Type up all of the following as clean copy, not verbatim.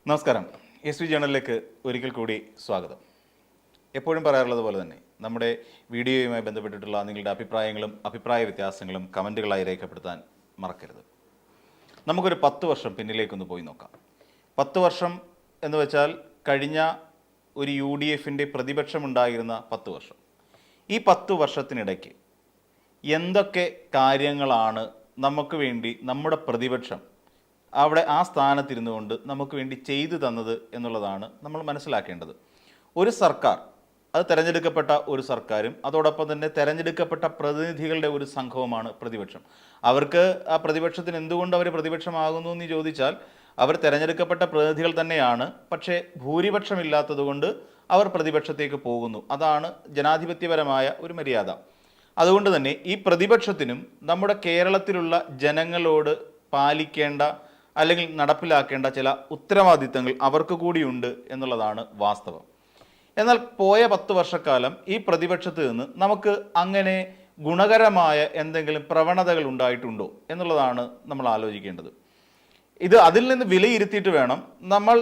നമസ്കാരം. S V ജേണലിലേക്ക് ഒരിക്കൽ കൂടി സ്വാഗതം. എപ്പോഴും പറയാറുള്ളത് പോലെ തന്നെ നമ്മുടെ വീഡിയോയുമായി ബന്ധപ്പെട്ടിട്ടുള്ള നിങ്ങളുടെ അഭിപ്രായങ്ങളും അഭിപ്രായ വ്യത്യാസങ്ങളും കമൻറ്റുകളായി രേഖപ്പെടുത്താൻ മറക്കരുത്. നമുക്കൊരു 10 വർഷം പിന്നിലേക്കൊന്ന് പോയി നോക്കാം. 10 വർഷം എന്ന് വെച്ചാൽ കഴിഞ്ഞ ഒരു UDFൻ്റെ പ്രതിപക്ഷമുണ്ടായിരുന്ന 10 വർഷം. ഈ 10 വർഷത്തിനിടയ്ക്ക് എന്തൊക്കെ കാര്യങ്ങളാണ് നമുക്ക് വേണ്ടി നമ്മുടെ പ്രതിപക്ഷം അവിടെ ആ സ്ഥാനത്തിരുന്നു കൊണ്ട് നമുക്ക് വേണ്ടി ചെയ്തു തന്നത് എന്നുള്ളതാണ് നമ്മൾ മനസ്സിലാക്കേണ്ടത്. ഒരു സർക്കാർ, അത് തിരഞ്ഞെടുക്കപ്പെട്ട ഒരു സർക്കാരും അതോടൊപ്പം തന്നെ തിരഞ്ഞെടുക്കപ്പെട്ട പ്രതിനിധികളുടെ ഒരു സംഘവുമാണ് പ്രതിപക്ഷം. അവർക്ക് ആ പ്രതിപക്ഷത്തിന് എന്തുകൊണ്ട് അവർ പ്രതിപക്ഷമാകുന്നു എന്ന് ചോദിച്ചാൽ അവർ തിരഞ്ഞെടുക്കപ്പെട്ട പ്രതിനിധികൾ തന്നെയാണ്. പക്ഷേ ഭൂരിപക്ഷമില്ലാത്തത് കൊണ്ട് അവർ പ്രതിപക്ഷത്തേക്ക് പോകുന്നു. അതാണ് ജനാധിപത്യപരമായ ഒരു മര്യാദ. അതുകൊണ്ട് തന്നെ ഈ പ്രതിപക്ഷത്തിനും നമ്മുടെ കേരളത്തിലുള്ള ജനങ്ങളോട് പാലിക്കേണ്ട അല്ലെങ്കിൽ നടപ്പിലാക്കേണ്ട ചില ഉത്തരവാദിത്തങ്ങൾ അവർക്ക് കൂടിയുണ്ട് എന്നുള്ളതാണ് വാസ്തവം. എന്നാൽ പോയ 10 വർഷക്കാലം ഈ പ്രതിപക്ഷത്ത് നിന്ന് നമുക്ക് അങ്ങനെ ഗുണകരമായ എന്തെങ്കിലും പ്രവണതകൾ ഉണ്ടായിട്ടുണ്ടോ എന്നുള്ളതാണ് നമ്മൾ ആലോചിക്കേണ്ടത്. അതിൽ നിന്ന് വിലയിരുത്തിയിട്ട് വേണം നമ്മൾ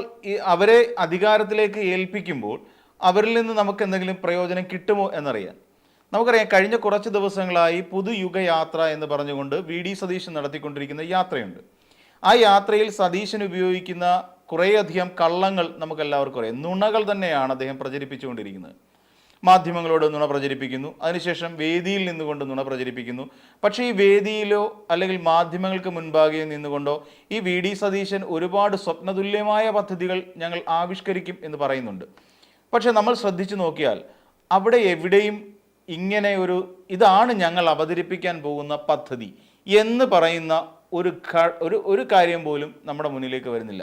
അവരെ അധികാരത്തിലേക്ക് ഏൽപ്പിക്കുമ്പോൾ അവരിൽ നിന്ന് നമുക്ക് എന്തെങ്കിലും പ്രയോജനം കിട്ടുമോ എന്നറിയാൻ. നമുക്കറിയാം, കഴിഞ്ഞ കുറച്ച് ദിവസങ്ങളായി പുതുയുഗയാത്ര എന്ന് പറഞ്ഞുകൊണ്ട് VD സതീശൻ നടത്തിക്കൊണ്ടിരിക്കുന്ന യാത്രയുണ്ട്. ആ യാത്രയിൽ സതീശൻ ഉപയോഗിക്കുന്ന കുറേയധികം കള്ളങ്ങൾ നമുക്കെല്ലാവർക്കും അറിയാം. നുണകൾ തന്നെയാണ് അദ്ദേഹം പ്രചരിപ്പിച്ചുകൊണ്ടിരിക്കുന്നത്. മാധ്യമങ്ങളോട് നുണ പ്രചരിപ്പിക്കുന്നു, അതിനുശേഷം വേദിയിൽ നിന്നുകൊണ്ട് നുണ പ്രചരിപ്പിക്കുന്നു. പക്ഷേ ഈ വേദിയിലോ അല്ലെങ്കിൽ മാധ്യമങ്ങൾക്ക് മുൻപാകെ നിന്നുകൊണ്ടോ ഈ VD സതീശൻ ഒരുപാട് സ്വപ്നതുല്യമായ പദ്ധതികൾ ഞങ്ങൾ ആവിഷ്കരിക്കും എന്ന് പറയുന്നുണ്ട്. പക്ഷെ നമ്മൾ ശ്രദ്ധിച്ചു നോക്കിയാൽ അവിടെ എവിടെയും ഇങ്ങനെ ഇതാണ് ഞങ്ങൾ അവതരിപ്പിക്കാൻ പോകുന്ന പദ്ധതി എന്ന് പറയുന്ന ഒരു കാര്യം പോലും നമ്മുടെ മുന്നിലേക്ക് വരുന്നില്ല.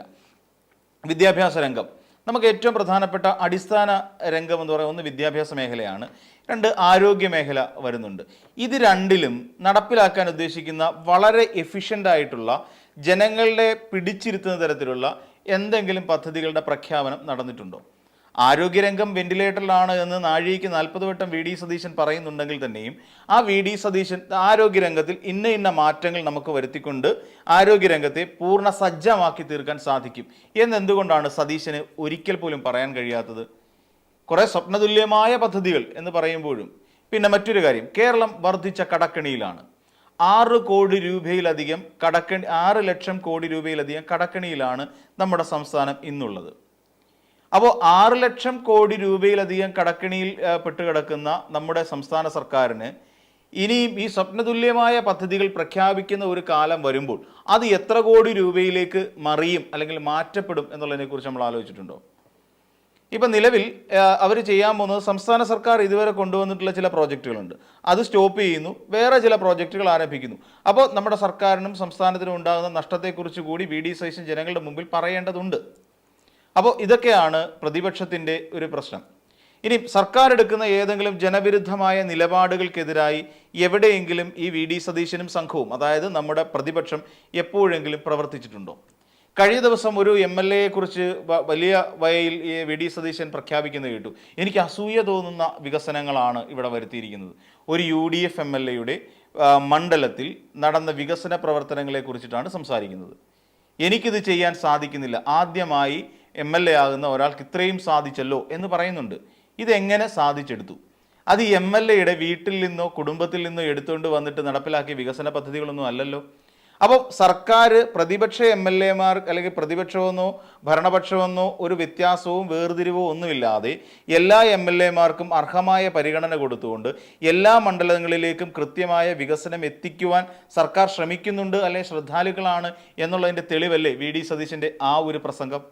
വിദ്യാഭ്യാസ രംഗം നമുക്ക് ഏറ്റവും പ്രധാനപ്പെട്ട അടിസ്ഥാന രംഗം എന്ന് പറയുന്നത്, ഒന്ന് വിദ്യാഭ്യാസ മേഖലയാണ്, 2 ആരോഗ്യ മേഖല വരുന്നുണ്ട്. ഇത് രണ്ടിലും നടപ്പിലാക്കാൻ ഉദ്ദേശിക്കുന്ന വളരെ എഫിഷ്യൻ്റ് ആയിട്ടുള്ള ജനങ്ങളെ പിടിച്ചിരുത്തുന്ന തരത്തിലുള്ള എന്തെങ്കിലും പദ്ധതികളുടെ പ്രഖ്യാപനം നടന്നിട്ടുണ്ടോ? ആരോഗ്യരംഗം വെന്റിലേറ്ററിലാണ് എന്ന് നാഴികയ്ക്ക് 40 വട്ടം VD സതീശൻ പറയുന്നുണ്ടെങ്കിൽ തന്നെയും ആ VD സതീശൻ ആരോഗ്യരംഗത്തിൽ ഇന്ന മാറ്റങ്ങൾ നമുക്ക് വരുത്തിക്കൊണ്ട് ആരോഗ്യരംഗത്തെ പൂർണ്ണ സജ്ജമാക്കി തീർക്കാൻ സാധിക്കും എന്നെന്തുകൊണ്ടാണ് സതീശന് ഒരിക്കൽ പോലും പറയാൻ കഴിയാത്തത്? കുറേ സ്വപ്നതുല്യമായ പദ്ധതികൾ എന്ന് പറയുമ്പോഴും പിന്നെ മറ്റൊരു കാര്യം, കേരളം വർദ്ധിച്ച കടക്കണിയിലാണ്. 6 കോടി രൂപയിലധികം 6 ലക്ഷം കോടി രൂപയിലധികം കടക്കണിയിലാണ് നമ്മുടെ സംസ്ഥാനം ഇന്നുള്ളത്. അപ്പോൾ 6 ലക്ഷം കോടി രൂപയിലധികം കടക്കണിയിൽ പെട്ടുകിടക്കുന്ന നമ്മുടെ സംസ്ഥാന സർക്കാരിന് ഇനിയും ഈ സ്വപ്നതുല്യമായ പദ്ധതികൾ പ്രഖ്യാപിക്കുന്ന ഒരു കാലം വരുമ്പോൾ അത് എത്ര കോടി രൂപയിലേക്ക് മറിയും അല്ലെങ്കിൽ മാറ്റപ്പെടും എന്നുള്ളതിനെക്കുറിച്ച് നമ്മൾ ആലോചിച്ചിട്ടുണ്ടോ? ഇപ്പം നിലവിൽ അവർ ചെയ്യാൻ പോകുന്നത്, സംസ്ഥാന സർക്കാർ ഇതുവരെ കൊണ്ടുവന്നിട്ടുള്ള ചില പ്രോജക്റ്റുകളുണ്ട്, അത് സ്റ്റോപ്പ് ചെയ്യുന്നു, വേറെ ചില പ്രോജക്റ്റുകൾ ആരംഭിക്കുന്നു. അപ്പോൾ നമ്മുടെ സർക്കാരിനും സംസ്ഥാനത്തിനും ഉണ്ടാകുന്ന നഷ്ടത്തെക്കുറിച്ച് കൂടി VD സതീശൻ ജനങ്ങളുടെ മുമ്പിൽ പറയേണ്ടതുണ്ട്. അപ്പോൾ ഇതൊക്കെയാണ് പ്രതിപക്ഷത്തിൻ്റെ ഒരു പ്രശ്നം. ഇനി സർക്കാർ എടുക്കുന്ന ഏതെങ്കിലും ജനവിരുദ്ധമായ നിലപാടുകൾക്കെതിരായി എവിടെയെങ്കിലും ഈ VD സതീശനും സംഘവും, അതായത് നമ്മുടെ പ്രതിപക്ഷം എപ്പോഴെങ്കിലും പ്രവർത്തിച്ചിട്ടുണ്ടോ? കഴിഞ്ഞ ദിവസം ഒരു MLA കുറിച്ച് വലിയ വയയിൽ VD സതീശൻ പ്രഖ്യാപിക്കുന്നത് കേട്ടു. എനിക്ക് അസൂയ തോന്നുന്ന വികസനങ്ങളാണ് ഇവിടെ വരുത്തിയിരിക്കുന്നത്. ഒരു UDF MLAയുടെ മണ്ഡലത്തിൽ നടന്ന വികസന പ്രവർത്തനങ്ങളെ കുറിച്ചിട്ടാണ് സംസാരിക്കുന്നത്. എനിക്കിത് ചെയ്യാൻ സാധിക്കുന്നില്ല, ആദ്യമായി MLA ആകുന്ന ഒരാൾക്ക് ഇത്രയും സാധിച്ചല്ലോ എന്ന് പറയുന്നുണ്ട്. ഇതെങ്ങനെ സാധിച്ചെടുത്തു? അത് ഈ MLAയുടെ വീട്ടിൽ നിന്നോ കുടുംബത്തിൽ നിന്നോ എടുത്തുകൊണ്ട് വന്നിട്ട് നടപ്പിലാക്കിയ വികസന പദ്ധതികളൊന്നും അല്ലല്ലോ. അപ്പോൾ സർക്കാർ പ്രതിപക്ഷ MLAമാർ അല്ലെങ്കിൽ പ്രതിപക്ഷമെന്നോ ഭരണപക്ഷമെന്നോ ഒരു വ്യത്യാസവും വേർതിരിവോ ഒന്നുമില്ലാതെ എല്ലാ MLAമാർക്കും അർഹമായ പരിഗണന കൊടുത്തുകൊണ്ട് എല്ലാ മണ്ഡലങ്ങളിലേക്കും കൃത്യമായ വികസനം എത്തിക്കുവാൻ സർക്കാർ ശ്രമിക്കുന്നുണ്ട്, അല്ലെ ശ്രദ്ധാലുക്കളാണ് എന്നുള്ളതിൻ്റെ തെളിവല്ലേ VD സതീശൻ്റെ ആ ഒരു പ്രസംഗം?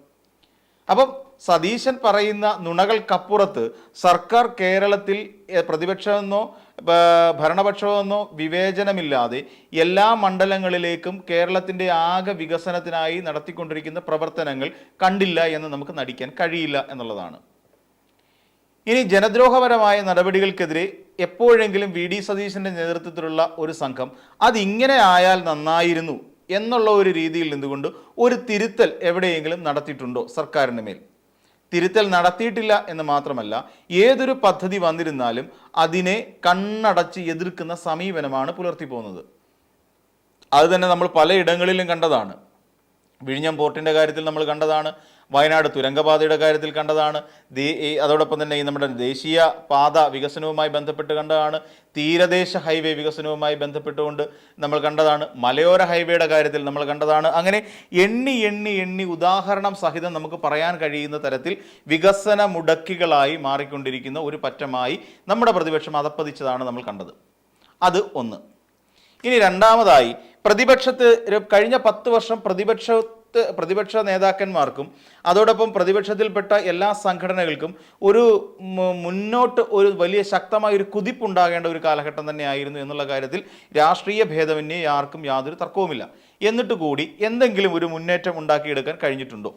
അപ്പം സതീശൻ പറയുന്ന നുണകൾക്കപ്പുറത്ത് സർക്കാർ കേരളത്തിൽ പ്രതിപക്ഷമെന്നോ ഭരണപക്ഷമെന്നോ വിവേചനമില്ലാതെ എല്ലാ മണ്ഡലങ്ങളിലേക്കും കേരളത്തിൻ്റെ ആകെ വികസനത്തിനായി നടത്തിക്കൊണ്ടിരിക്കുന്ന പ്രവർത്തനങ്ങൾ കണ്ടില്ല എന്ന് നമുക്ക് നടിക്കാൻ കഴിയില്ല എന്നുള്ളതാണ്. ഇനി ജനദ്രോഹപരമായ നടപടികൾക്കെതിരെ എപ്പോഴെങ്കിലും VD സതീശൻ്റെ നേതൃത്വത്തിലുള്ള ഒരു സംഘം അതിങ്ങനെ ആയാൽ നന്നായിരുന്നു എന്നുള്ള ഒരു രീതിയിൽ നിന്നുകൊണ്ട് ഒരു തിരുത്തൽ എവിടെയെങ്കിലും നടത്തിയിട്ടുണ്ടോ സർക്കാരിന് മേൽ? തിരുത്തൽ നടത്തിയിട്ടില്ല എന്ന് മാത്രമല്ല, ഏതൊരു പദ്ധതി വന്നിരുന്നാലും അതിനെ കണ്ണടച്ച് എതിർക്കുന്ന സമീപനമാണ് പുലർത്തി പോകുന്നത്. അത് തന്നെ നമ്മൾ പലയിടങ്ങളിലും കണ്ടതാണ്. വിഴിഞ്ഞം പോർട്ടിൻ്റെ കാര്യത്തിൽ നമ്മൾ കണ്ടതാണ്. വയനാട് തുരങ്കപാതയുടെ കാര്യത്തിൽ കണ്ടതാണ്. അതോടൊപ്പം തന്നെ ഈ നമ്മുടെ ദേശീയ പാത വികസനവുമായി ബന്ധപ്പെട്ട് കണ്ടതാണ്. തീരദേശ ഹൈവേ വികസനവുമായി ബന്ധപ്പെട്ടുകൊണ്ട് നമ്മൾ കണ്ടതാണ്. മലയോര ഹൈവേയുടെ കാര്യത്തിൽ നമ്മൾ കണ്ടതാണ്. അങ്ങനെ എണ്ണി എണ്ണി എണ്ണി ഉദാഹരണം സഹിതം നമുക്ക് പറയാൻ കഴിയുന്ന തരത്തിൽ വികസന മുടക്കികളായി മാറിക്കൊണ്ടിരിക്കുന്ന ഒരു പറ്റമായി നമ്മുടെ പ്രതിപക്ഷം അധപ്പതിച്ചതാണ് നമ്മൾ കണ്ടത്. അത് ഒന്ന്. ഇനി രണ്ടാമതായി, പ്രതിപക്ഷത്ത് കഴിഞ്ഞ 10 വർഷം പ്രതിപക്ഷ നേതാക്കന്മാർക്കും അതോടൊപ്പം പ്രതിപക്ഷത്തിൽപ്പെട്ട എല്ലാ സംഘടനകൾക്കും ഒരു മുന്നോട്ട് ഒരു വലിയ ശക്തമായ ഒരു കുതിപ്പുണ്ടാകേണ്ട ഒരു കാലഘട്ടം തന്നെയായിരുന്നു എന്നുള്ള കാര്യത്തിൽ രാഷ്ട്രീയ ഭേദമന്യേ ആർക്കും യാതൊരു തർക്കവുമില്ല. എന്നിട്ട് കൂടി എന്തെങ്കിലും ഒരു മുന്നേറ്റം ഉണ്ടാക്കിയെടുക്കാൻ കഴിഞ്ഞിട്ടുണ്ടോ?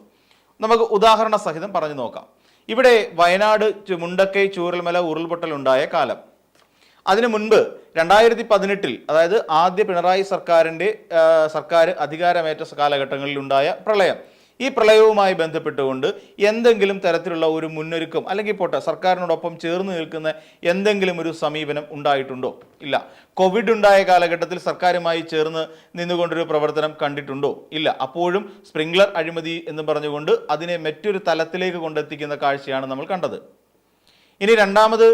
നമുക്ക് ഉദാഹരണ സഹിതം പറഞ്ഞു നോക്കാം. ഇവിടെ വയനാട് മുണ്ടക്കൈ ചൂരൽമല ഉരുൾപൊട്ടലുണ്ടായ കാലം, അതിനു മുൻപ് 2018 അതായത് ആദ്യ പിണറായി സർക്കാർ അധികാരമേറ്റ കാലഘട്ടങ്ങളിലുണ്ടായ പ്രളയം, ഈ പ്രളയവുമായി ബന്ധപ്പെട്ടുകൊണ്ട് എന്തെങ്കിലും തരത്തിലുള്ള ഒരു മുന്നൊരുക്കം അല്ലെങ്കിൽ പോട്ടെ സർക്കാരിനോടൊപ്പം ചേർന്ന് നിൽക്കുന്ന എന്തെങ്കിലും ഒരു സമീപനം ഉണ്ടായിട്ടുണ്ടോ? ഇല്ല. കോവിഡ് ഉണ്ടായ കാലഘട്ടത്തിൽ സർക്കാരുമായി ചേർന്ന് നിന്നുകൊണ്ടൊരു പ്രവർത്തനം കണ്ടിട്ടുണ്ടോ? ഇല്ല. അപ്പോഴും സ്പ്രിംഗ്ലർ അഴിമതി എന്ന് പറഞ്ഞുകൊണ്ട് അതിനെ മറ്റൊരു തലത്തിലേക്ക് കൊണ്ടെത്തിക്കുന്ന കാഴ്ചയാണ് നമ്മൾ കണ്ടത്. ഇനി രണ്ടാമത്,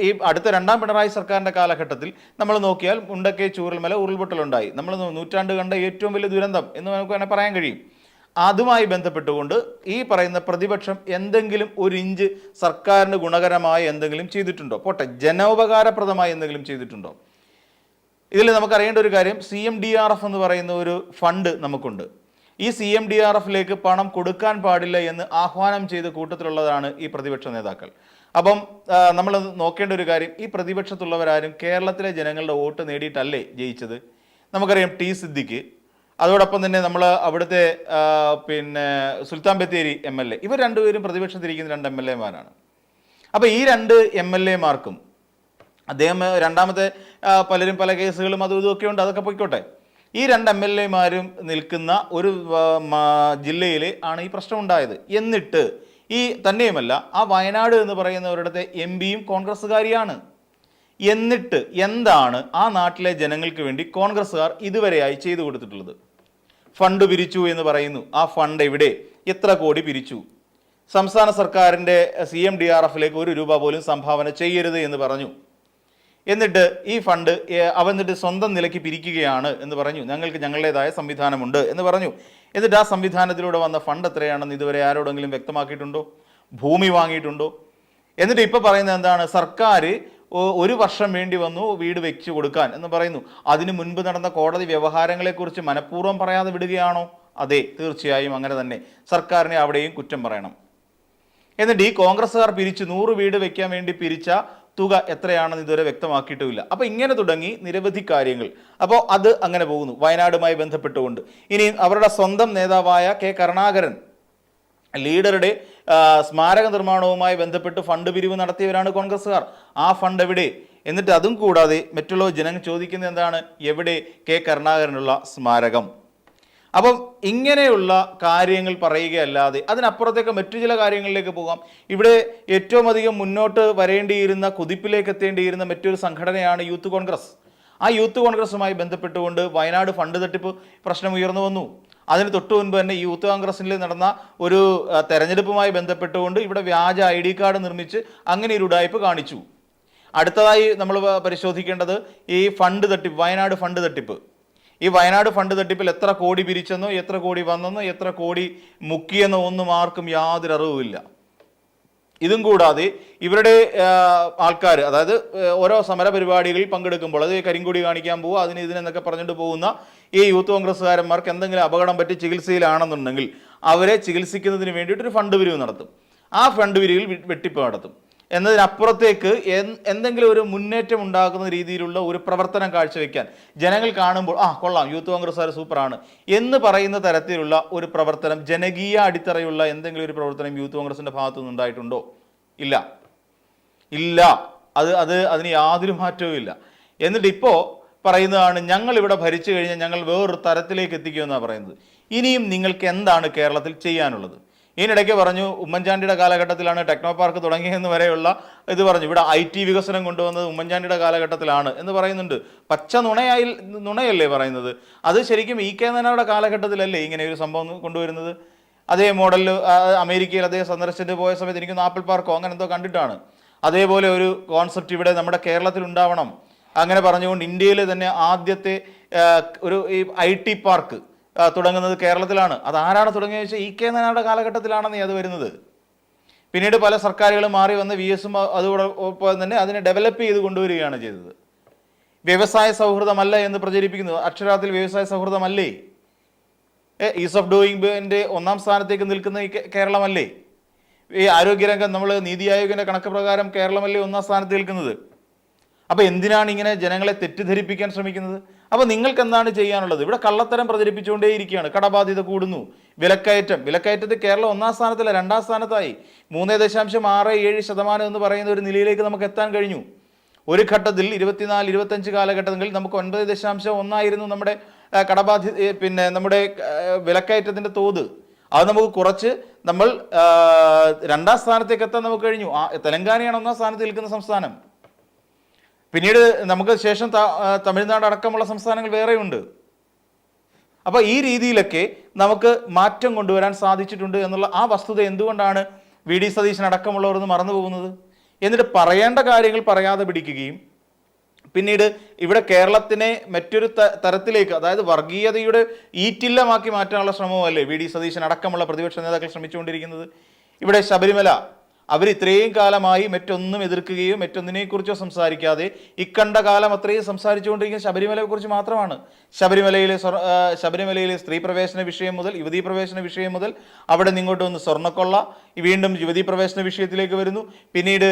ഈ അടുത്ത രണ്ടാം പിണറായി സർക്കാരിൻ്റെ കാലഘട്ടത്തിൽ നമ്മൾ നോക്കിയാൽ മുണ്ടക്കൈ ചൂരൽമല ഉരുൾപൊട്ടലുണ്ടായി. നമ്മൾ നൂറ്റാണ്ട് കണ്ട ഏറ്റവും വലിയ ദുരന്തം എന്ന് നമുക്ക് വേണമെങ്കിൽ പറയാൻ കഴിയും. അതുമായി ബന്ധപ്പെട്ടുകൊണ്ട് ഈ പറയുന്ന പ്രതിപക്ഷം എന്തെങ്കിലും ഒരു ഇഞ്ച് സർക്കാരിന് ഗുണകരമായ എന്തെങ്കിലും ചെയ്തിട്ടുണ്ടോ? പോട്ടെ, ജനോപകാരപ്രദമായി എന്തെങ്കിലും ചെയ്തിട്ടുണ്ടോ? ഇതിൽ നമുക്കറിയേണ്ട ഒരു കാര്യം, CMDRF എന്ന് പറയുന്ന ഒരു ഫണ്ട് നമുക്കുണ്ട്. ഈ CMDRFിലേക്ക് പണം കൊടുക്കാൻ പാടില്ല എന്ന് ആഹ്വാനം ചെയ്ത കൂട്ടത്തിലുള്ളതാണ് ഈ പ്രതിപക്ഷ നേതാക്കൾ. അപ്പം നമ്മൾ നോക്കേണ്ട ഒരു കാര്യം, ഈ പ്രതിപക്ഷത്തുള്ളവരാരും കേരളത്തിലെ ജനങ്ങളുടെ വോട്ട് നേടിയിട്ടല്ലേ ജയിച്ചത്? നമുക്കറിയാം ടി സിദ്ദിഖ്, അതോടൊപ്പം തന്നെ നമ്മൾ അവിടുത്തെ സുൽത്താൻ ബത്തേരി MLA, ഇവർ രണ്ടുപേരും പ്രതിപക്ഷത്തിരിക്കുന്ന 2 MLA-മാരാണ്. അപ്പോൾ ഈ 2 MLA-മാർക്കും അദ്ദേഹം രണ്ടാമത്തെ പലരും പല കേസുകളും അതും ഇതൊക്കെ ഉണ്ട്, അതൊക്കെ പോയിക്കോട്ടെ. ഈ 2 MLA-മാരും നിൽക്കുന്ന ഒരു ജില്ലയിൽ ആണ് ഈ പ്രശ്നം ഉണ്ടായത്. എന്നിട്ട് ഈ തന്നെയുമല്ല, ആ വയനാട് എന്ന് പറയുന്നവരുടെ MP-യും കോൺഗ്രസ്സുകാരിയാണ്. എന്നിട്ട് എന്താണ് ആ നാട്ടിലെ ജനങ്ങൾക്ക് വേണ്ടി കോൺഗ്രസ്സുകാർ ഇതുവരെയായി ചെയ്തു കൊടുത്തിട്ടുള്ളത്? ഫണ്ട് പിരിച്ചു എന്ന് പറയുന്നു. ആ ഫണ്ട് എവിടെ? എത്ര കോടി പിരിച്ചു? സംസ്ഥാന സർക്കാരിൻ്റെ CMDRFിലേക്ക് 1 രൂപ പോലും സംഭാവന ചെയ്യരുത് എന്ന് പറഞ്ഞു. എന്നിട്ട് ഈ ഫണ്ട് അവന്നിട്ട് സ്വന്തം നിലയ്ക്ക് പിരിക്കുകയാണ് എന്ന് പറഞ്ഞു. ഞങ്ങൾക്ക് ഞങ്ങളുടേതായ സംവിധാനമുണ്ട് എന്ന് പറഞ്ഞു. എന്നിട്ട് ആ സംവിധാനത്തിലൂടെ വന്ന ഫണ്ട് എത്രയാണെന്ന് ഇതുവരെ ആരോടെങ്കിലും വ്യക്തമാക്കിയിട്ടുണ്ടോ? ഭൂമി വാങ്ങിയിട്ടുണ്ടോ? എന്നിട്ട് ഇപ്പോൾ പറയുന്നത് എന്താണ്? സർക്കാർ 1 വർഷം വേണ്ടി വന്നു വീട് വെച്ചു കൊടുക്കാൻ എന്ന് പറയുന്നു. അതിനു മുൻപ് നടന്ന കോടതി വ്യവഹാരങ്ങളെക്കുറിച്ച് മനഃപൂർവ്വം പറയാതെ വിടുകയാണോ? അതെ, തീർച്ചയായും അങ്ങനെ തന്നെ. സർക്കാരിനെ അവിടെയും കുറ്റം പറയണം. എന്നിട്ട് ഈ കോൺഗ്രസ്സുകാർ പിരിച്ച് 100 വീട് വെക്കാൻ വേണ്ടി പിരിച്ച തുക എത്രയാണെന്ന് ഇതുവരെ വ്യക്തമാക്കിയിട്ടുമില്ല. അപ്പോൾ ഇങ്ങനെ തുടങ്ങി നിരവധി കാര്യങ്ങൾ. അപ്പോൾ അത് അങ്ങനെ പോകുന്നു വയനാടുമായി ബന്ധപ്പെട്ടുകൊണ്ട്. ഇനി അവരുടെ സ്വന്തം നേതാവായ K. കരുണാകരൻ ലീഡറുടെ സ്മാരക നിർമ്മാണവുമായി ബന്ധപ്പെട്ട് ഫണ്ട് പിരിവ് നടത്തിയവരാണ് കോൺഗ്രസ്സുകാർ. ആ ഫണ്ട് എവിടെ? എന്നിട്ട് അതും കൂടാതെ മറ്റുള്ള ജനങ്ങൾ ചോദിക്കുന്നത് എന്താണ്? എവിടെ K. കരുണാകരനുള്ള സ്മാരകം? അപ്പം ഇങ്ങനെയുള്ള കാര്യങ്ങൾ പറയുകയല്ലാതെ അതിനപ്പുറത്തേക്ക് മറ്റു ചില കാര്യങ്ങളിലേക്ക് പോകാം. ഇവിടെ ഏറ്റവും അധികം മുന്നോട്ട് വരേണ്ടിയിരുന്ന, കുതിപ്പിലേക്ക് എത്തേണ്ടിയിരുന്ന മറ്റൊരു സംഘടനയാണ് യൂത്ത് കോൺഗ്രസ്. ആ യൂത്ത് കോൺഗ്രസുമായി ബന്ധപ്പെട്ടുകൊണ്ട് വയനാട് ഫണ്ട് തട്ടിപ്പ് പ്രശ്നം ഉയർന്നു വന്നു. അതിന് തൊട്ടു മുൻപ് തന്നെ ഈ യൂത്ത് കോൺഗ്രസിൽ നടന്ന ഒരു തെരഞ്ഞെടുപ്പുമായി ബന്ധപ്പെട്ടുകൊണ്ട് ഇവിടെ വ്യാജ ID കാർഡ് നിർമ്മിച്ച് അങ്ങനെ ഒരു ഉടായ്പ് കാണിച്ചു. അടുത്തതായി നമ്മൾ പരിശോധിക്കേണ്ടത് ഈ ഫണ്ട് തട്ടിപ്പ്, വയനാട് ഫണ്ട് തട്ടിപ്പ്. ഈ വയനാട് ഫണ്ട് തട്ടിപ്പിൽ എത്ര കോടി പിരിച്ചെന്നോ എത്ര കോടി വന്നെന്നോ എത്ര കോടി മുക്കിയെന്നോ ഒന്നും ആർക്കും യാതൊരു അറിവുമില്ല. ഇതും കൂടാതെ ഇവരുടെ ആൾക്കാർ, അതായത് ഓരോ സമര പരിപാടികളിൽ പങ്കെടുക്കുമ്പോൾ അത് കരിങ്കൊടി കാണിക്കാൻ പോവുക, അതിന് ഇതിനെന്നൊക്കെ പറഞ്ഞിട്ട് പോകുന്ന ഈ യൂത്ത് കോൺഗ്രസ്സുകാരന്മാർക്ക് എന്തെങ്കിലും അപകടം പറ്റി ചികിത്സയിലാണെന്നുണ്ടെങ്കിൽ അവരെ ചികിത്സിക്കുന്നതിന് വേണ്ടിയിട്ടൊരു ഫണ്ട് പിരിവ് നടത്തും. ആ ഫണ്ട് പിരിവിൽ വെട്ടിപ്പ് നടത്തും. എന്നതിനപ്പുറത്തേക്ക് എന്തെങ്കിലും ഒരു മുന്നേറ്റം ഉണ്ടാക്കുന്ന രീതിയിലുള്ള ഒരു പ്രവർത്തനം കാഴ്ചവെക്കാൻ ജനങ്ങൾ കാണുമ്പോൾ കൊള്ളാം, യൂത്ത് കോൺഗ്രസ്സുകാർ സൂപ്പറാണ് എന്ന് പറയുന്ന തരത്തിലുള്ള ഒരു പ്രവർത്തനം, ജനകീയ അടിത്തറയുള്ള എന്തെങ്കിലും ഒരു പ്രവർത്തനം യൂത്ത് കോൺഗ്രസിൻ്റെ ഭാഗത്തു നിന്നുണ്ടായിട്ടുണ്ടോ? ഇല്ല. അതിന് യാതൊരു മാറ്റവും ഇല്ല. എന്നിട്ട് ഇപ്പോൾ പറയുന്നതാണ് ഞങ്ങളിവിടെ ഭരിച്ചു കഴിഞ്ഞാൽ ഞങ്ങൾ വേറൊരു തരത്തിലേക്ക് എത്തിക്കുമെന്നാണ് പറയുന്നത്. ഇനിയും നിങ്ങൾക്ക് എന്താണ് കേരളത്തിൽ ചെയ്യാനുള്ളത്? ഇതിനിടയ്ക്ക് പറഞ്ഞു ഉമ്മൻചാണ്ടിയുടെ കാലഘട്ടത്തിലാണ് ടെക്നോ പാർക്ക് തുടങ്ങിയെന്ന് വരെയുള്ള ഇത് പറഞ്ഞു. ഇവിടെ IT വികസനം കൊണ്ടുവന്നത് ഉമ്മൻചാണ്ടിയുടെ കാലഘട്ടത്തിലാണ് എന്ന് പറയുന്നുണ്ട്. പച്ച നുണയല്ലേ പറയുന്നത്? അത് ശരിക്കും E. K. നായനാരുടെ കാലഘട്ടത്തിലല്ലേ ഇങ്ങനെ ഒരു സംഭവം കൊണ്ടുവരുന്നത്? അതേ മോഡലിൽ അമേരിക്കയിൽ അദ്ദേഹം സന്ദർശിച്ചിട്ട് പോയ സമയത്ത് എനിക്കൊന്ന് ആപ്പിൾ പാർക്കോ അങ്ങനെ എന്തോ കണ്ടിട്ടാണ്. അതേപോലെ ഒരു കോൺസെപ്റ്റ് ഇവിടെ നമ്മുടെ കേരളത്തിൽ ഉണ്ടാവണം അങ്ങനെ പറഞ്ഞുകൊണ്ട് ഇന്ത്യയിൽ തന്നെ ആദ്യത്തെ ഒരു ഈ IT പാർക്ക് തുടങ്ങുന്നത് കേരളത്തിലാണ്. അത് ആരാണ് തുടങ്ങിയത് വെച്ചാൽ EK നായനാരുടെ കാലഘട്ടത്തിലാണെന്നേ അത് വരുന്നത്. പിന്നീട് പല സർക്കാരുകളും മാറി വന്ന് VS അതോടൊപ്പം തന്നെ അതിനെ ഡെവലപ്പ് ചെയ്ത് കൊണ്ടുവരികയാണ് ചെയ്തത്. വ്യവസായ സൗഹൃദമല്ല എന്ന് പ്രചരിപ്പിക്കുന്നത് അക്ഷരാർത്ഥത്തിൽ വ്യവസായ സൗഹൃദമല്ലേ? ഈസ് ഓഫ് ഡൂയിങ്ങിൻ്റെ 1ാം സ്ഥാനത്തേക്ക് നിൽക്കുന്ന ഈ കേരളമല്ലേ? ഈ ആരോഗ്യരംഗം നമ്മൾ നീതി ആയോഗിൻ്റെ കണക്ക് പ്രകാരം കേരളമല്ലേ 1ാം സ്ഥാനത്ത് നിൽക്കുന്നത്? അപ്പോൾ എന്തിനാണ് ഇങ്ങനെ ജനങ്ങളെ തെറ്റിദ്ധരിപ്പിക്കാൻ ശ്രമിക്കുന്നത്? അപ്പോൾ നിങ്ങൾക്ക് എന്താണ് ചെയ്യാനുള്ളത്? ഇവിടെ കള്ളത്തരം പ്രചരിപ്പിച്ചുകൊണ്ടേയിരിക്കുകയാണ്. കടബാധ്യത കൂടുന്നു, വിലക്കയറ്റത്തിൽ കേരളം 1ാം സ്ഥാനത്തല്ല 2ാം സ്ഥാനത്തായി. 3.67% എന്ന് പറയുന്ന ഒരു നിലയിലേക്ക് നമുക്ക് എത്താൻ കഴിഞ്ഞു. ഒരു ഘട്ടത്തിൽ 24-25 കാലഘട്ടങ്ങളിൽ നമുക്ക് 9.1 ആയിരുന്നു നമ്മുടെ നമ്മുടെ വിലക്കയറ്റത്തിൻ്റെ തോത്. അത് നമുക്ക് കുറച്ച് നമ്മൾ 2ാം സ്ഥാനത്തേക്ക് എത്താൻ നമുക്ക് കഴിഞ്ഞു. തെലങ്കാനയാണ് 1ാം സ്ഥാനത്ത് നിൽക്കുന്ന സംസ്ഥാനം. പിന്നീട് നമുക്ക് ശേഷം തമിഴ്നാട് അടക്കമുള്ള സംസ്ഥാനങ്ങൾ വേറെയുണ്ട്. അപ്പോൾ ഈ രീതിയിലൊക്കെ നമുക്ക് മാറ്റം കൊണ്ടുവരാൻ സാധിച്ചിട്ടുണ്ട് എന്നുള്ള ആ വസ്തുത എന്തുകൊണ്ടാണ് VD സതീശൻ അടക്കമുള്ളവർ ഒന്ന് മറന്നു പോകുന്നത്? എന്നിട്ട് പറയേണ്ട കാര്യങ്ങൾ പറയാതെ പിടിക്കുകയും പിന്നീട് ഇവിടെ കേരളത്തിനെ മറ്റൊരു തരത്തിലേക്ക്, അതായത് വർഗീയതയുടെ ഈറ്റില്ലമാക്കി മാറ്റാനുള്ള ശ്രമമല്ലേ VD സതീശൻ അടക്കമുള്ള പ്രതിപക്ഷ നേതാക്കൾ ശ്രമിച്ചുകൊണ്ടിരിക്കുന്നത്? ഇവിടെ ശബരിമല അവർ ഇത്രയും കാലമായി മറ്റൊന്നും എതിർക്കുകയോ മറ്റൊന്നിനെക്കുറിച്ചോ സംസാരിക്കാതെ ഇക്കണ്ട കാലം അത്രയും സംസാരിച്ചുകൊണ്ടിരിക്കുന്നത് ശബരിമലയെക്കുറിച്ച് മാത്രമാണ്. ശബരിമലയിലെ സ്ത്രീ പ്രവേശന വിഷയം മുതൽ യുവതീ പ്രവേശന വിഷയം മുതൽ അവിടെ നിങ്ങോട്ട് വന്ന് സ്വർണ്ണക്കൊള്ള, വീണ്ടും യുവതീ പ്രവേശന വിഷയത്തിലേക്ക് വരുന്നു. പിന്നീട്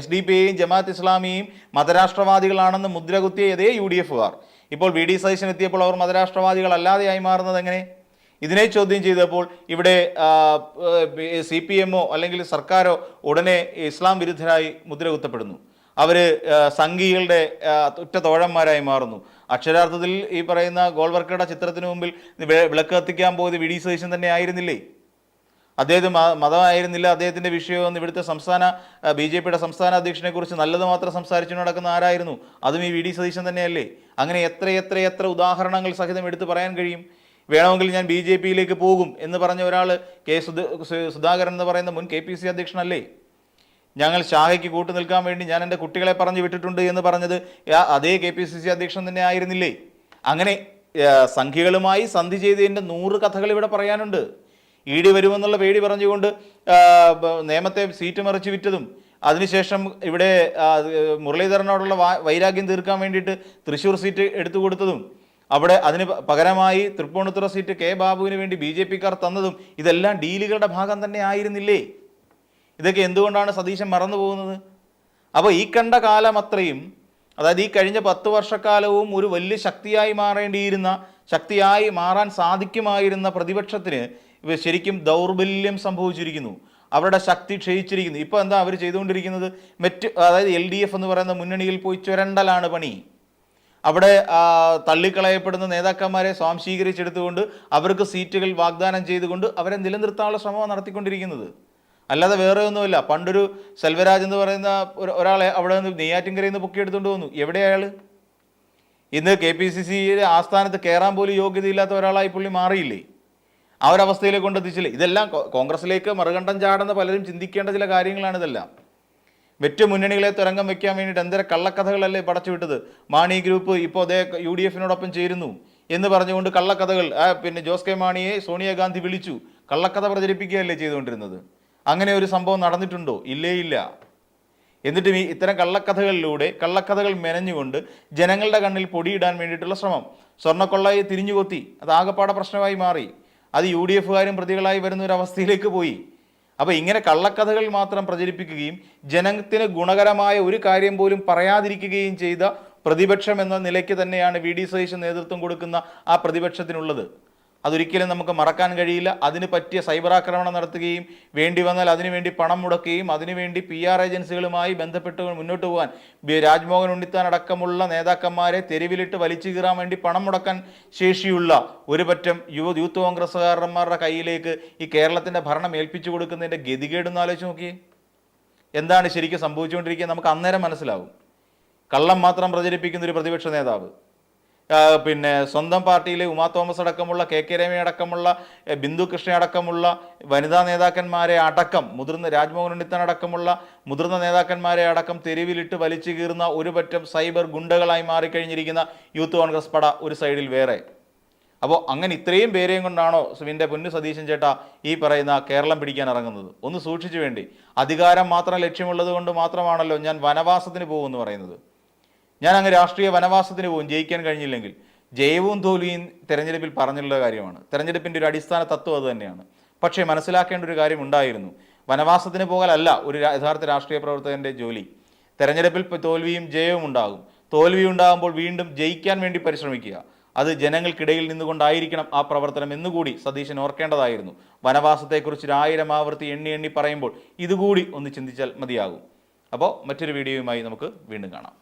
SDP-യെയും ജമാഅത്ത് ഇസ്ലാമിയെയും മതരാഷ്ട്രവാദികളാണെന്ന് മുദ്രകുത്തിയ അതേ UDF-കാർ ഇപ്പോൾ VD സതീശൻ എത്തിയപ്പോൾ അവർ മതരാഷ്ട്രവാദികളല്ലാതെയായി മാറുന്നത് എങ്ങനെ? ഇതിനെ ചോദ്യം ചെയ്തപ്പോൾ ഇവിടെ CPM-ഓ അല്ലെങ്കിൽ സർക്കാരോ ഉടനെ ഇസ്ലാം വിരുദ്ധരായി മുദ്രകുത്തപ്പെടുന്നു. അവർ സംഘികളുടെ ഉറ്റ തോഴന്മാരായി മാറുന്നു. അക്ഷരാർത്ഥത്തിൽ ഈ പറയുന്ന ഗോൾവർക്കറുടെ ചിത്രത്തിന് മുമ്പിൽ വിളക്ക് കത്തിക്കാൻ പോയത് VD സതീശൻ തന്നെ ആയിരുന്നില്ലേ? അദ്ദേഹം മതമായിരുന്നില്ല അദ്ദേഹത്തിൻ്റെ വിഷയമെന്ന് ഇവിടുത്തെ BJP-യുടെ സംസ്ഥാന അധ്യക്ഷനെ കുറിച്ച് നല്ലത് മാത്രം സംസാരിച്ചു നടക്കുന്ന ആരായിരുന്നു? അതും ഈ VD സതീശൻ തന്നെയല്ലേ? അങ്ങനെ എത്ര ഉദാഹരണങ്ങൾ സഹിതം എടുത്ത് പറയാൻ കഴിയും. വേണമെങ്കിൽ ഞാൻ BJP-യിലേക്ക് പോകും എന്ന് പറഞ്ഞ ഒരാൾ സുധാകരൻ എന്ന് പറയുന്ന മുൻ KPC അധ്യക്ഷനല്ലേ? ഞങ്ങൾ ശാഖയ്ക്ക് കൂട്ടു നിൽക്കാൻ വേണ്ടി ഞാൻ എൻ്റെ കുട്ടികളെ പറഞ്ഞു വിട്ടിട്ടുണ്ട് എന്ന് പറഞ്ഞത് അതേ KPCC അധ്യക്ഷൻ തന്നെ ആയിരുന്നില്ലേ? അങ്ങനെ സംഖ്യകളുമായി സന്ധി ചെയ്തതിൻ്റെ 100 കഥകൾ ഇവിടെ പറയാനുണ്ട്. ED വരുമെന്നുള്ള പേടി പറഞ്ഞുകൊണ്ട് നിയമത്തെ സീറ്റ് മറിച്ച് വിറ്റതും അതിനുശേഷം ഇവിടെ മുരളീധരനോടുള്ള വൈരാഗ്യം തീർക്കാൻ വേണ്ടിയിട്ട് തൃശ്ശൂർ സീറ്റ് എടുത്തു കൊടുത്തതും അവിടെ അതിന് പകരമായി തൃപ്പൂണിത്തുറ സീറ്റ് K ബാബുവിന് വേണ്ടി BJP-കാർ തന്നതും ഇതെല്ലാം ഡീലുകളുടെ ഭാഗം തന്നെ ആയിരുന്നില്ലേ? ഇതൊക്കെ എന്തുകൊണ്ടാണ് സതീശൻ മറന്നു പോകുന്നത്? അപ്പോൾ ഈ കണ്ട കാലം അത്രയും, അതായത് ഈ കഴിഞ്ഞ 10 വർഷക്കാലവും ഒരു വലിയ ശക്തിയായി മാറാൻ സാധിക്കുമായിരുന്ന പ്രതിപക്ഷത്തിന് ശരിക്കും ദൗർബല്യം സംഭവിച്ചിരിക്കുന്നു. അവരുടെ ശക്തി ക്ഷയിച്ചിരിക്കുന്നു. ഇപ്പോൾ എന്താ അവർ ചെയ്തുകൊണ്ടിരിക്കുന്നത്? അതായത് LDF എന്ന് പറയുന്ന മുന്നണിയിൽ പോയി ചുരണ്ടലാണ് പണി. അവിടെ തള്ളിക്കളയപ്പെടുന്ന നേതാക്കന്മാരെ സ്വാംശീകരിച്ചെടുത്തുകൊണ്ട് അവർക്ക് സീറ്റുകൾ വാഗ്ദാനം ചെയ്തുകൊണ്ട് അവരെ നിലനിർത്താനുള്ള ശ്രമമാണ് നടത്തിക്കൊണ്ടിരിക്കുന്നത്. അല്ലാതെ വേറെ ഒന്നുമില്ല. പണ്ടൊരു സെൽവരാജ് എന്ന് പറയുന്ന ഒരാളെ അവിടെ നിന്ന് നെയ്യാറ്റിൻകരയിൽ നിന്ന് പൊക്കിയെടുത്തുകൊണ്ട് വന്നു. എവിടെ അയാൾ? ഇന്ന് KPCC-യുടെ ആസ്ഥാനത്ത് കയറാൻ പോലും യോഗ്യതയില്ലാത്ത ഒരാളായി പുള്ളി മാറിയില്ലേ? ആ ഒരവസ്ഥയിലേക്ക് കൊണ്ടെത്തിച്ചില്ലേ? ഇതെല്ലാം കോൺഗ്രസിലേക്ക് മറുകണ്ഠം ചാടുന്ന പലരും ചിന്തിക്കേണ്ട ചില കാര്യങ്ങളാണ് ഇതെല്ലാം. മറ്റ് മുന്നണികളെ തുരങ്കം വെക്കാൻ വേണ്ടിയിട്ട് എന്തൊരു കള്ളക്കഥകളല്ലേ പടച്ചുവിട്ടത്? മാണി ഗ്രൂപ്പ് ഇപ്പോൾ അതേ UDF-നോടൊപ്പം ചേരുന്നു എന്ന് പറഞ്ഞുകൊണ്ട് കള്ളക്കഥകൾ, ജോസ് കെ മാണിയെ സോണിയാഗാന്ധി വിളിച്ചു കള്ളക്കഥ പ്രചരിപ്പിക്കുകയല്ലേ ചെയ്തുകൊണ്ടിരുന്നത്? അങ്ങനെ ഒരു സംഭവം നടന്നിട്ടുണ്ടോ? ഇല്ല. എന്നിട്ടും ഇത്തരം കള്ളക്കഥകൾ മെനഞ്ഞുകൊണ്ട് ജനങ്ങളുടെ കണ്ണിൽ പൊടിയിടാൻ വേണ്ടിയിട്ടുള്ള ശ്രമം, സ്വർണ്ണക്കൊള്ളയെ തിരിഞ്ഞുകൊത്തി അത് ആകപ്പാടെ പ്രശ്നമായി മാറി. അത് UDF-കാരും പ്രതികളായി വരുന്ന ഒരു അവസ്ഥയിലേക്ക് പോയി. അപ്പോൾ ഇങ്ങനെ കള്ളക്കഥകൾ മാത്രം പ്രചരിപ്പിക്കുകയും ജനത്തിന് ഗുണകരമായ ഒരു കാര്യം പോലും പറയാതിരിക്കുകയും ചെയ്ത പ്രതിപക്ഷം എന്ന നിലയ്ക്ക് തന്നെയാണ് VD സതീശൻ നേതൃത്വം കൊടുക്കുന്ന ആ പ്രതിപക്ഷത്തിനുള്ളത്. അതൊരിക്കലും നമുക്ക് മറക്കാൻ കഴിയില്ല. അതിന് പറ്റിയ സൈബർ ആക്രമണം നടത്തുകയും വേണ്ടി വന്നാൽ അതിനുവേണ്ടി പണം മുടക്കുകയും അതിനുവേണ്ടി PR ഏജൻസികളുമായി ബന്ധപ്പെട്ട് മുന്നോട്ട് പോകാൻ രാജ്മോഹൻ ഉണ്ണിത്താൻ അടക്കമുള്ള നേതാക്കന്മാരെ തെരുവിലിട്ട് വലിച്ചു കീറാൻ വേണ്ടി പണം മുടക്കാൻ ശേഷിയുള്ള ഒരു പറ്റം യൂത്ത് കോൺഗ്രസ്സുകാരന്മാരുടെ കയ്യിലേക്ക് ഈ കേരളത്തിൻ്റെ ഭരണം ഏൽപ്പിച്ചു കൊടുക്കുന്നതിൻ്റെ ഗതികേടൊന്ന് ആലോചിച്ച് നോക്കിയേ. എന്താണ് ശരിക്കും സംഭവിച്ചുകൊണ്ടിരിക്കുക നമുക്ക് അന്നേരം മനസ്സിലാവും. കള്ളം മാത്രം പ്രചരിപ്പിക്കുന്ന ഒരു പ്രതിപക്ഷ നേതാവ്, പിന്നെ സ്വന്തം പാർട്ടിയിലെ ഉമാ തോമസ് അടക്കമുള്ള കെ രമ അടക്കമുള്ള ബിന്ദു കൃഷ്ണ അടക്കമുള്ള വനിതാ നേതാക്കന്മാരെ അടക്കം രാജ്മോഹൻ ഉണ്ണിത്താൻ അടക്കമുള്ള മുതിർന്ന നേതാക്കന്മാരെ അടക്കം തെരുവിലിട്ട് വലിച്ചു കീറുന്ന ഒരു പറ്റം സൈബർ ഗുണ്ടകളായി മാറിക്കഴിഞ്ഞിരിക്കുന്ന യൂത്ത് കോൺഗ്രസ് പട ഒരു സൈഡിൽ വേറെ. അപ്പോൾ അങ്ങനെ ഇത്രയും പേരെയും കൊണ്ടാണോ എൻ്റെ പൊന്നു സതീശൻ ചേട്ടാ ഈ പറയുന്ന കേരളം പിടിക്കാൻ ഇറങ്ങുന്നത്? ഒന്ന് സൂക്ഷിച്ചു വേണ്ടി. അധികാരം മാത്രം ലക്ഷ്യമുള്ളത് കൊണ്ട് മാത്രമാണല്ലോ ഞാൻ വനവാസത്തിന് പോകുമെന്ന് പറയുന്നത്. ഞാൻ അങ്ങ് രാഷ്ട്രീയ വനവാസത്തിന് പോകും ജയിക്കാൻ കഴിഞ്ഞില്ലെങ്കിൽ. ജയവും തോൽവിയും തെരഞ്ഞെടുപ്പിൽ പറഞ്ഞിട്ടുള്ള കാര്യമാണ്. തെരഞ്ഞെടുപ്പിൻ്റെ ഒരു അടിസ്ഥാന തത്വം അത് തന്നെയാണ്. പക്ഷേ മനസ്സിലാക്കേണ്ട ഒരു കാര്യം ഉണ്ടായിരുന്നു. വനവാസത്തിന് പോകലല്ല ഒരു യഥാർത്ഥ രാഷ്ട്രീയ പ്രവർത്തകൻ്റെ ജോലി. തെരഞ്ഞെടുപ്പിൽ തോൽവിയും ജയവും ഉണ്ടാകും. തോൽവി ഉണ്ടാകുമ്പോൾ വീണ്ടും ജയിക്കാൻ വേണ്ടി പരിശ്രമിക്കുക. അത് ജനങ്ങൾക്കിടയിൽ നിന്നുകൊണ്ടായിരിക്കണം ആ പ്രവർത്തനം എന്നുകൂടി സതീശൻ ഓർക്കേണ്ടതായിരുന്നു. വനവാസത്തെക്കുറിച്ച് 1000 ആവർത്തി എണ്ണി പറയുമ്പോൾ ഇതുകൂടി ഒന്ന് ചിന്തിച്ചാൽ മതിയാകും. അപ്പോൾ മറ്റൊരു വീഡിയോയുമായി നമുക്ക് വീണ്ടും കാണാം.